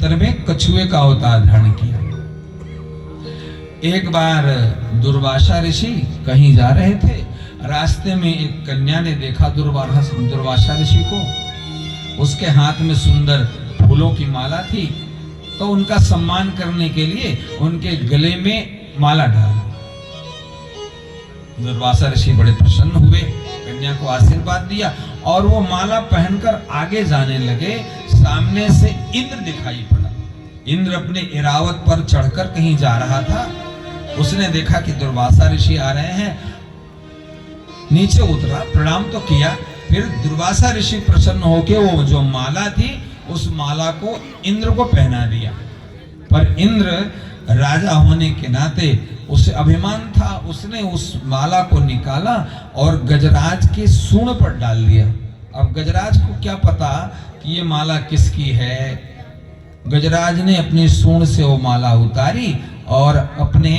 कालांतर में कछुए का अवतार धारण किया। एक बार दुर्वासा ऋषि कहीं जा रहे थे, रास्ते में एक कन्या ने देखा दुर्वासा ऋषि को। उसके हाथ में सुंदर फूलों की माला थी, तो उनका सम्मान करने के लिए उनके गले में माला डाला। दुर्वासा ऋषि बड़े प्रसन्न हुए, कन्या को आशीर्वाद दिया और वो माला पहनकर आगे जाने लगे। सामने से इंद्र दिखाई पड़ा। इंद्र अपने इरावत पर चढ़कर कहीं जा रहा था। उसने देखा कि दुर्वासा ऋषि आ रहे हैं, नीचे उतरा, प्रणाम तो किया। फिर दुर्वासा ऋषि प्रसन्न होकर वो जो माला थी उस माला को इंद्र को पहना दिया। पर इंद्र राजा होने के नाते उसे अभिमान था, उसने उस माला को निकाला और गजराज के सूंड पर डाल दिया। अब गजराज को क्या पता कि ये माला किसकी है। गजराज ने अपनी सूंड से वो माला उतारी और अपने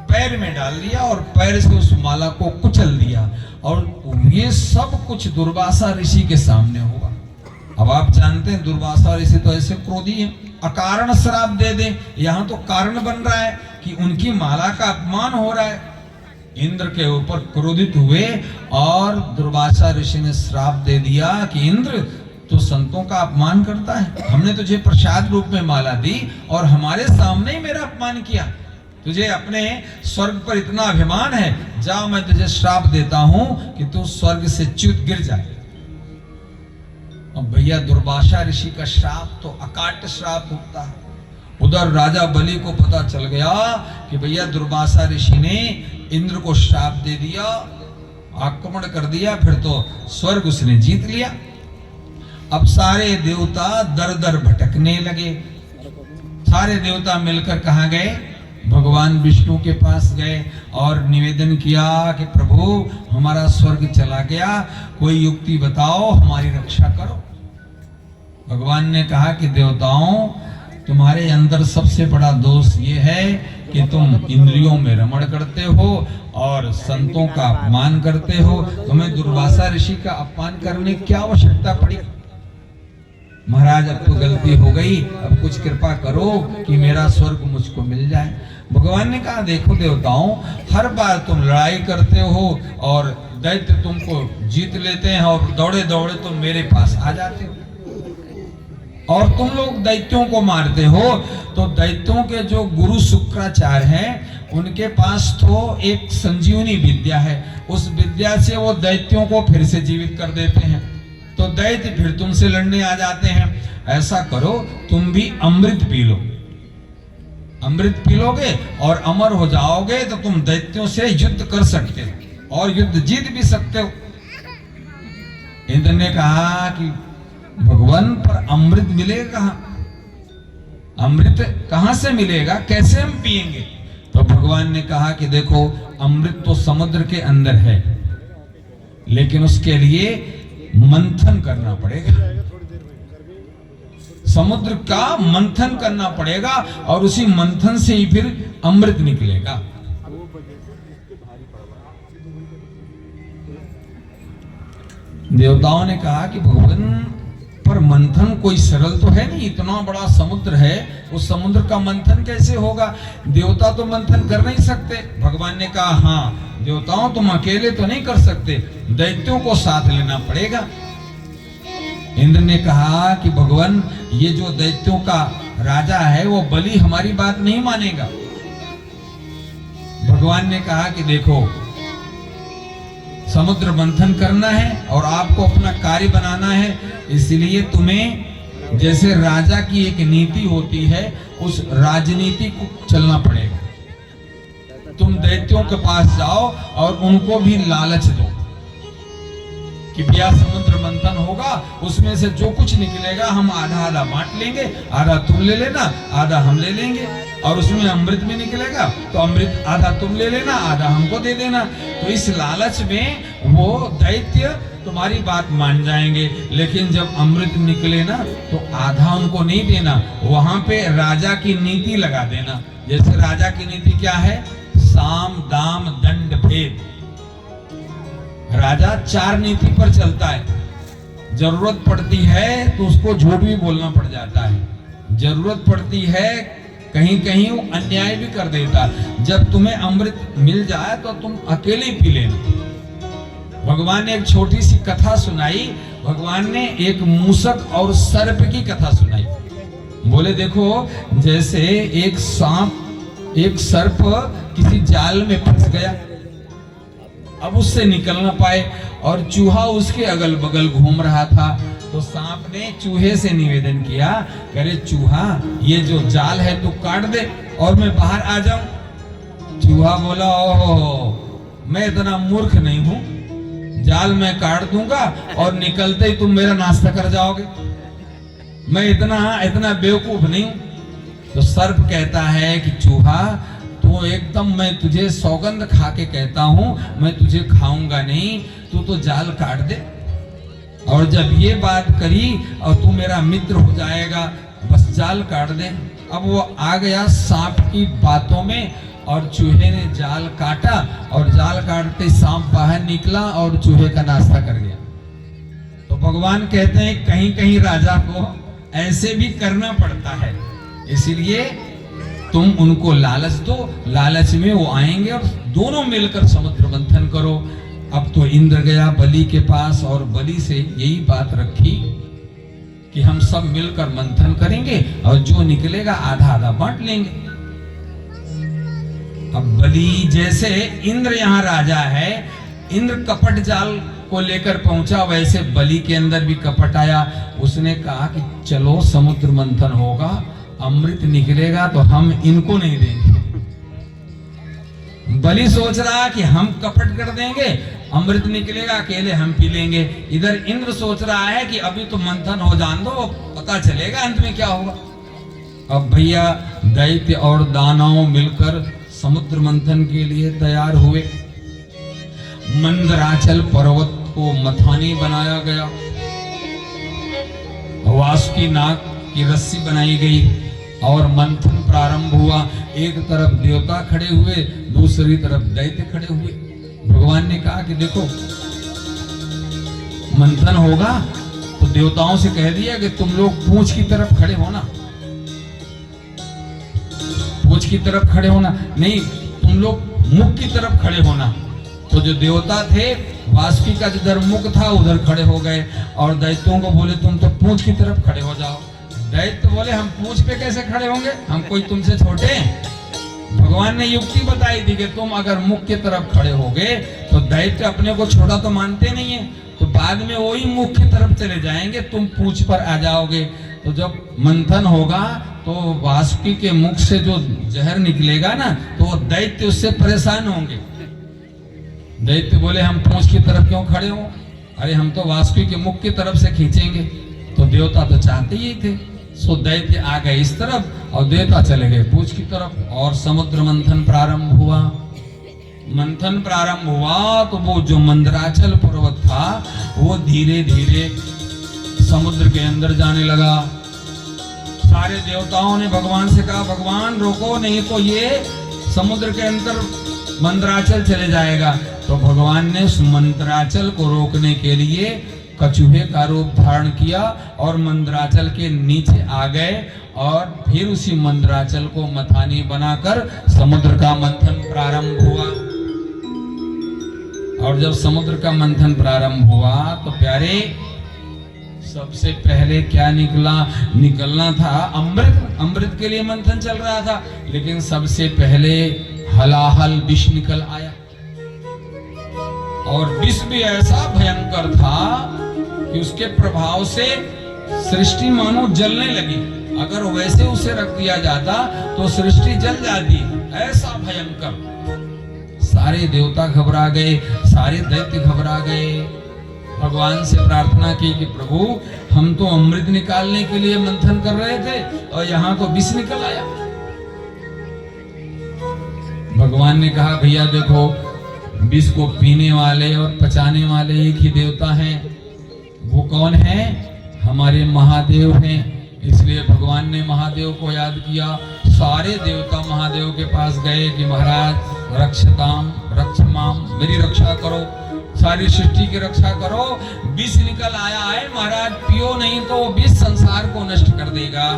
पैर में डाल दिया और पैर से उस माला को कुचल दिया। और ये सब कुछ दुर्वासा ऋषि के सामने हुआ। अब आप जानते हैं दुर्वासा ऋषि तो ऐसे क्रोधी है, अकारण श्राप दे दे। यहाँ तो कारण बन रहा है कि उनकी माला का अपमान हो रहा है। इंद्र के ऊपर क्रोधित हुए और दुर्वासा ऋषि ने श्राप दे दिया कि इंद्र तो संतों का अपमान करता है, हमने तुझे प्रसाद रूप में माला दी और हमारे सामने ही मेरा अपमान किया। तुझे अपने स्वर्ग पर इतना अभिमान है, जा मैं तुझे श्राप देता हूं कि तू स्वर्ग से च्युत गिर जाए। अब भैया दुर्वासा ऋषि का श्राप तो अकाट श्राप होता है। उधर राजा बलि को पता चल गया कि भैया दुर्वासा ऋषि ने इंद्र को श्राप दे दिया, आक्रमण कर दिया, फिर तो स्वर्ग उसने जीत लिया। अब सारे देवता दर दर भटकने लगे। सारे देवता मिलकर कहाँ गए? भगवान विष्णु के पास गए और निवेदन किया कि प्रभु हमारा स्वर्ग चला गया, कोई युक्ति बताओ, हमारी रक्षा करो। भगवान ने कहा कि देवताओं, तुम्हारे अंदर सबसे बड़ा दोष ये है कि तुम इंद्रियों में रमण करते हो और संतों का अपमान करते हो। तुम्हें दुर्वासा ऋषि का अपमान करने की क्या आवश्यकता पड़ी? महाराज अब तो गलती हो गई, अब कुछ कृपा करो कि मेरा स्वर्ग मुझको मिल जाए। भगवान ने कहा देखो देवताओं, हर बार तुम लड़ाई करते हो और दैत्य तुमको जीत लेते हैं और दौड़े दौड़े तुम मेरे पास आ जाते हो और तुम लोग दैत्यों को मारते हो। तो दैत्यों के जो गुरु शुक्राचार्य हैं उनके पास तो एक संजीवनी विद्या है, उस विद्या से वो दैत्यों को फिर से जीवित कर देते हैं। तो दैत्य फिर तुमसे लड़ने आ जाते हैं। ऐसा करो, तुम भी अमृत पी लो। अमृत पी लोगे और अमर हो जाओगे तो तुम दैत्यों से युद्ध कर सकते हो और युद्ध जीत भी सकते हो। इंद्र ने कहा कि भगवान पर अमृत मिलेगा कहाँ? अमृत कहाँ से मिलेगा, कैसे हम पिएंगे? तो भगवान ने कहा कि देखो अमृत तो समुद्र के अंदर है, लेकिन उसके लिए मंथन करना पड़ेगा। समुद्र का मंथन करना पड़ेगा और उसी मंथन से ही फिर अमृत निकलेगा। देवताओं ने कहा कि भगवान पर मंथन कोई सरल तो है नहीं, इतना बड़ा समुद्र है, उस समुद्र का मंथन कैसे होगा? देवता तो मंथन कर नहीं सकते। भगवान ने कहा हाँ देवताओं, तुम अकेले तो नहीं कर सकते, दैत्यों को साथ लेना पड़ेगा। इंद्र ने कहा कि भगवान ये जो दैत्यों का राजा है वो बलि हमारी बात नहीं मानेगा। भगवान ने कहा कि देखो समुद्र मंथन करना है और आपको अपना कार्य बनाना है, इसलिए तुम्हें जैसे राजा की एक नीति होती है उस राजनीति को चलना पड़ेगा। तुम दैत्यों के पास जाओ और उनको भी लालच दो कि भैया समुद्र मंथन होगा, उसमें से जो कुछ निकलेगा हम आधा आधा बांट लेंगे, आधा तुम ले लेना, आधा हम ले लेंगे, और उसमें अमृत में निकलेगा तो अमृत आधा तुम ले लेना, आधा हमको दे देना। तो इस लालच में वो दैत्य तुम्हारी बात मान जाएंगे, लेकिन जब अमृत निकले ना तो आधा उनको नहीं देना, वहां पे राजा की नीति लगा देना। जैसे राजा की नीति क्या है? साम दाम दंड भेद। राजा 4 नीति पर चलता है। जरूरत पड़ती है तो उसको झूठ भी बोलना पड़ जाता है, जरूरत पड़ती है कहीं कहीं वो अन्याय भी कर देता। जब तुम्हें अमृत मिल जाए तो तुम अकेले ही पी लेना। भगवान ने एक छोटी सी कथा सुनाई। भगवान ने एक मूसक और सर्प की कथा सुनाई। बोले देखो, जैसे एक सांप, एक सर्प किसी जाल में फंस गया, अब उससे निकल ना पाए, और चूहा उसके अगल बगल घूम रहा था। तो सांप ने चूहे से निवेदन किया, करे चूहा, ये जो जाल है तू काट दे और मैं बाहर आ जाऊं। चूहा बोला, ओहो, मैं इतना मूर्ख नहीं हूं, जाल मैं काट दूंगा और निकलते ही तुम मेरा नाश्ता कर जाओगे, मैं इतना बेवकूफ नहीं हूं। तो सर्प कहता है कि चूहा, तो एकदम मैं तुझे सौगंध खा के कहता हूं, मैं तुझे खाऊंगा नहीं, तू तो जाल काट दे। और जब ये बात करी और तू मेरा मित्र हो जाएगा, बस जाल काट दे। अब वो आ गया सांप की बातों में, और चूहे ने जाल काटा, और जाल काटते सांप बाहर निकला और चूहे का नाश्ता कर गया। तो भगवान कहते हैं कहीं कहीं राजा को ऐसे भी करना पड़ता है, इसलिए तुम उनको लालच दो, लालच में वो आएंगे और दोनों मिलकर समुद्र मंथन करो। अब तो इंद्र गया बलि के पास और बलि से यही बात रखी कि हम सब मिलकर मंथन करेंगे और जो निकलेगा आधा आधा बांट लेंगे। अब बलि जैसे इंद्र यहाँ राजा है, इंद्र कपट जाल को लेकर पहुंचा, वैसे बलि के अंदर भी कपट आया। उसने कहा कि चलो समुद्र मंथन होगा, अमृत निकलेगा तो हम इनको नहीं देंगे। बलि सोच रहा कि हम कपट कर देंगे, अमृत निकलेगा, अकेले हम पी लेंगे। इधर इंद्र सोच रहा है कि अभी तो मंथन हो जान दो, पता चलेगा अंत में क्या होगा। अब भैया दैत्य और दानव मिलकर समुद्र मंथन के लिए तैयार हुए। मंदराचल पर्वत को मथानी बनाया गया, वासुकी नाग की रस्सी बनाई गई और मंथन प्रारंभ हुआ। एक तरफ देवता खड़े हुए, दूसरी तरफ दैत्य खड़े हुए। भगवान ने कहा कि देखो मंथन होगा तो देवताओं से कह दिया कि तुम लोग पूंछ की तरफ खड़े होना, पूंछ की तरफ खड़े होना नहीं, तुम लोग मुख की तरफ खड़े होना। तो जो देवता थे वासुकी का जिधर मुख था उधर खड़े हो गए, और दैत्यों को बोले तुम तो पूंछ की तरफ खड़े हो जाओ। दैत्य बोले हम पूंछ पे कैसे खड़े होंगे, हम कोई तुमसे छोटे हैं। भगवान ने युक्ति बताई थी कि तुम अगर मुख की तरफ खड़े होगे तो दैत्य अपने को छोटा तो मानते नहीं है, तो बाद में वही मुख की तरफ चले जाएंगे, तुम पूंछ पर आ जाओगे। तो जब मंथन होगा तो वासुकी के मुख से जो जहर निकलेगा ना, तो दैत्य उससे परेशान होंगे। दैत्य बोले हम पूंछ की तरफ क्यों खड़े हो, अरे हम तो वासुकी के मुख की तरफ से खींचेंगे। तो देवता तो चाहते ही थे, सो दैत्य आ गए इस तरफ और देवता चले गए पूंछ की तरफ, और समुद्र मंथन प्रारंभ हुआ। मंथन प्रारंभ हुआ तो वो जो मंदराचल पर्वत था वो धीरे धीरे समुद्र के अंदर जाने लगा। सारे देवताओं ने भगवान से कहा भगवान रोको, नहीं तो ये समुद्र के अंदर मंदराचल चले जाएगा। तो भगवान ने उस मंदराचल को रोकने के लिए कछुए का रूप धारण किया और मंदराचल के नीचे आ गए, और फिर उसी मंदराचल को मथानी बनाकर समुद्र का मंथन प्रारंभ हुआ। और जब समुद्र का मंथन प्रारंभ हुआ तो प्यारे सबसे पहले क्या निकलना था अमृत। अमृत के लिए मंथन चल रहा था, लेकिन सबसे पहले हलाहल विष निकल आया, और विष भी ऐसा भयंकर था कि उसके प्रभाव से सृष्टि मानो जलने लगी। अगर वैसे उसे रख दिया जाता तो सृष्टि जल जाती, ऐसा भयंकर। सारे देवता घबरा गए, सारे दैत्य घबरा गए। भगवान से प्रार्थना की कि प्रभु हम तो अमृत निकालने के लिए मंथन कर रहे थे और यहाँ तो विष निकल आया। भगवान ने कहा भैया देखो, विष को पीने वाले और पचाने वाले एक ही देवता हैं। वो कौन है? हमारे महादेव हैं। इसलिए भगवान ने महादेव को याद किया। सारे देवता महादेव के पास गए कि महाराज रक्षताम रक्षमाम, मेरी रक्षा करो, सारी सृष्टि की रक्षा करो। विष निकल आया है महाराज, पियो नहीं तो विष संसार को नष्ट कर देगा।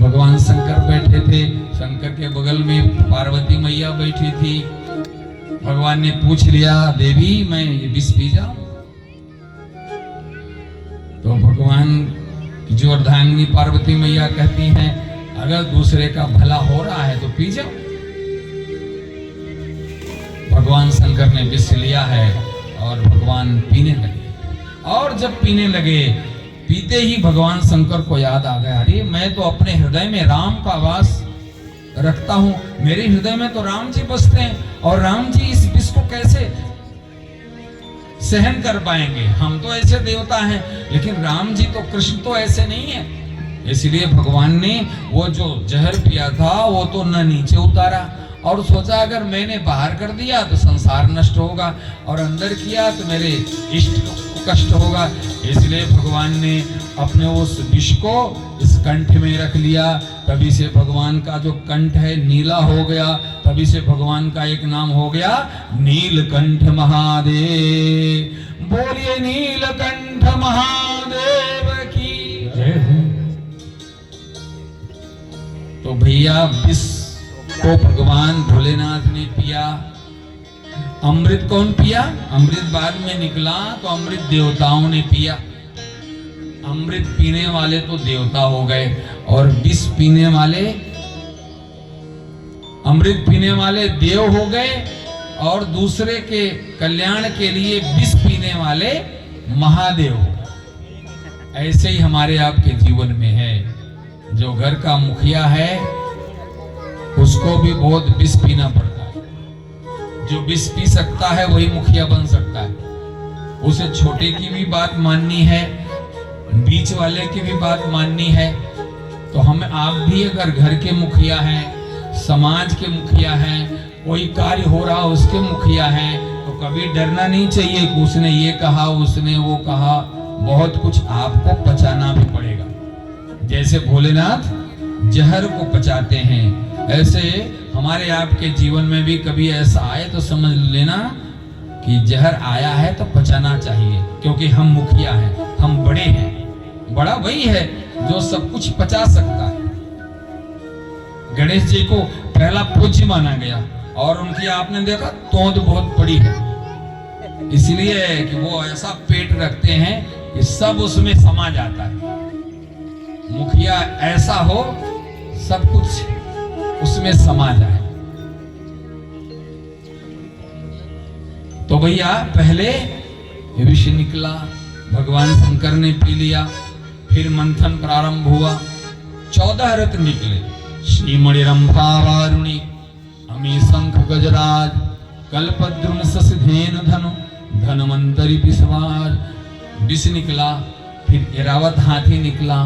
भगवान शंकर बैठे थे, शंकर के बगल में पार्वती मैया बैठी थी। भगवान ने पूछ लिया, देवी मैं ये विष पी जाऊं? तो भगवान की जो अर्धांगिनी पार्वती मैया कहती हैं, अगर दूसरे का भला हो रहा है तो पी जाओ। भगवान शंकर ने विष लिया है और भगवान पीने लगे। और जब पीने लगे, पीते ही भगवान शंकर को याद आ गया, अरे मैं तो अपने हृदय में राम का वास रखता हूं, मेरे हृदय में तो राम जी बसते हैं और राम जी इस विष को कैसे सहन कर पाएंगे? हम तो ऐसे देवता हैं, लेकिन राम जी तो, कृष्ण तो ऐसे नहीं है। इसलिए भगवान ने वो जो जहर पिया था वो तो न नीचे उतारा और सोचा अगर मैंने बाहर कर दिया तो संसार नष्ट होगा और अंदर किया तो मेरे इष्ट को कष्ट होगा। इसलिए भगवान ने अपने उस विष को इस कंठ में रख लिया। तभी से भगवान का जो कंठ है नीला हो गया, तभी से भगवान का एक नाम हो गया नीलकंठ महादेव। बोलिए नीलकंठ महादेव की जय हो। तो भैया विष को भगवान भोलेनाथ ने पिया। अमृत कौन पिया? अमृत बाद में निकला तो अमृत देवताओं ने पिया। अमृत पीने वाले तो देवता हो गए और विष पीने वाले, अमृत पीने वाले देव हो गए और दूसरे के कल्याण के लिए विष पीने वाले महादेव हो गए। ऐसे ही हमारे आपके जीवन में है। जो घर का मुखिया है उसको भी बहुत विष पीना पड़ता है। जो विष पी सकता है वही मुखिया बन सकता है। उसे छोटे की भी बात माननी है, बीच वाले की भी बात माननी है। तो हम आप भी अगर घर के मुखिया हैं, समाज के मुखिया हैं, कोई कार्य हो रहा उसके मुखिया हैं, तो कभी डरना नहीं चाहिए कि उसने ये कहा, उसने वो कहा। बहुत कुछ आपको पचाना भी पड़ेगा। जैसे भोलेनाथ जहर को पचाते हैं, ऐसे हमारे आपके जीवन में भी कभी ऐसा आए तो समझ लेना कि जहर आया है तो पचाना चाहिए, क्योंकि हम मुखिया हैं, हम बड़े हैं। बड़ा वही है जो सब कुछ पचा सकता है। गणेश जी को पहला पूज्य माना गया और उनकी आपने देखा तोंद बहुत बड़ी है, इसलिए कि वो ऐसा पेट रखते हैं कि सब उसमें समा जाता है। मुखिया ऐसा हो सब कुछ उसमें समा जाए। तो भैया पहले विष निकला, भगवान शंकर ने पी लिया, फिर मंथन प्रारंभ हुआ। 14 रत्न निकले, श्रीमणि रंभा वारुणी, अमी शंख गजराज, कल्पद्रुम ससिधेन धनु, धनवंतरी पिसवार। विष निकला, फिर ऐरावत हाथी निकला,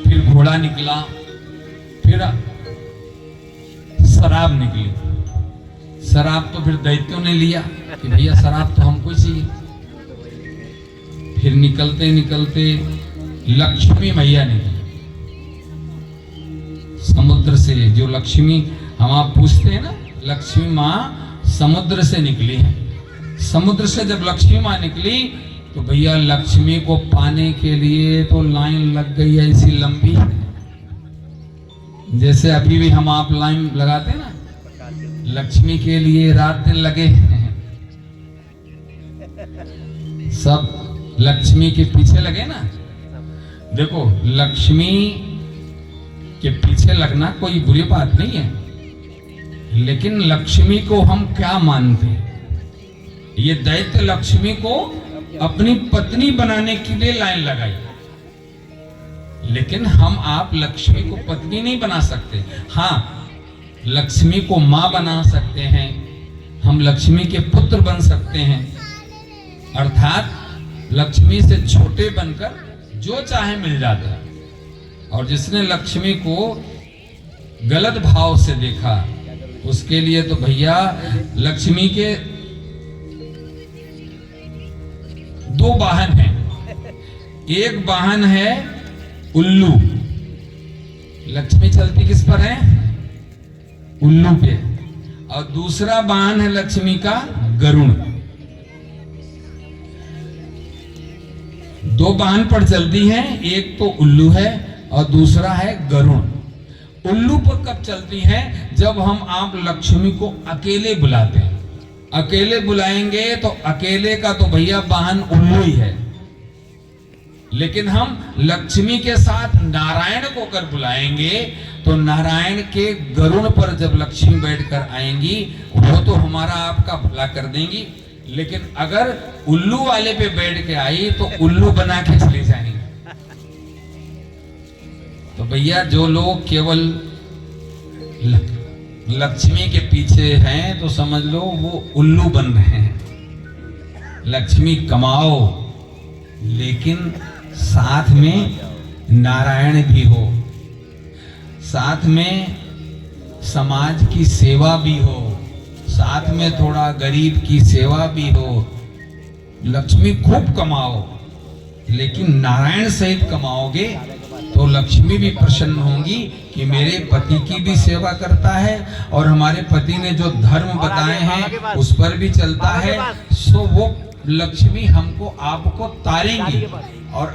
फिर घोड़ा निकला, फिर शराब निकली। शराब तो फिर दैत्यों ने लिया कि भैया शराब तो हमको चाहिए। फिर निकलते निकलते लक्ष्मी मैया निकली समुद्र से। जो लक्ष्मी हम आप पूछते हैं ना, लक्ष्मी माँ समुद्र से निकली है। समुद्र से जब लक्ष्मी माँ निकली तो भैया लक्ष्मी को पाने के लिए तो लाइन लग गई है ऐसी लंबी, जैसे अभी भी हम आप लाइन लगाते हैं ना लक्ष्मी के लिए, रात दिन लगे सब लक्ष्मी के पीछे लगे ना। देखो लक्ष्मी के पीछे लगना कोई बुरी बात नहीं है, लेकिन लक्ष्मी को हम क्या मानते हैं? ये दैत्य लक्ष्मी को अपनी पत्नी बनाने के लिए लाइन लगाई, लेकिन हम आप लक्ष्मी को पत्नी नहीं बना सकते। हाँ, लक्ष्मी को मां बना सकते हैं, हम लक्ष्मी के पुत्र बन सकते हैं, अर्थात लक्ष्मी से छोटे बनकर जो चाहे मिल जाता है। और जिसने लक्ष्मी को गलत भाव से देखा उसके लिए तो भैया लक्ष्मी के 2 वाहन हैं। एक वाहन है उल्लू, लक्ष्मी चलती किस पर है? उल्लू पे। और दूसरा वाहन है लक्ष्मी का गरुड़। दो वाहन पर चलती हैं, एक तो उल्लू है और दूसरा है गरुड़। उल्लू पर कब चलती हैं? जब हम आप लक्ष्मी को अकेले बुलाते हैं। अकेले बुलाएंगे तो अकेले का तो भैया वाहन उल्लू ही है, लेकिन हम लक्ष्मी के साथ नारायण को कर बुलाएंगे तो नारायण के गरुड़ पर जब लक्ष्मी बैठकर आएंगी वो तो हमारा आपका भला कर देंगी, लेकिन अगर उल्लू वाले पे बैठ के आई तो उल्लू बना के चले जाएंगे। तो भैया जो लोग केवल लक्ष्मी के पीछे हैं तो समझ लो वो उल्लू बन रहे हैं। लक्ष्मी कमाओ लेकिन साथ में नारायण भी हो, साथ में समाज की सेवा भी हो, साथ में थोड़ा गरीब की सेवा भी हो। लक्ष्मी खूब कमाओ लेकिन नारायण सहित कमाओगे तो लक्ष्मी भी प्रसन्न होंगी कि मेरे पति की भी सेवा करता है और हमारे पति ने जो धर्म बताए हैं उस पर भी चलता है। सो वो लक्ष्मी हमको आपको तारेंगी और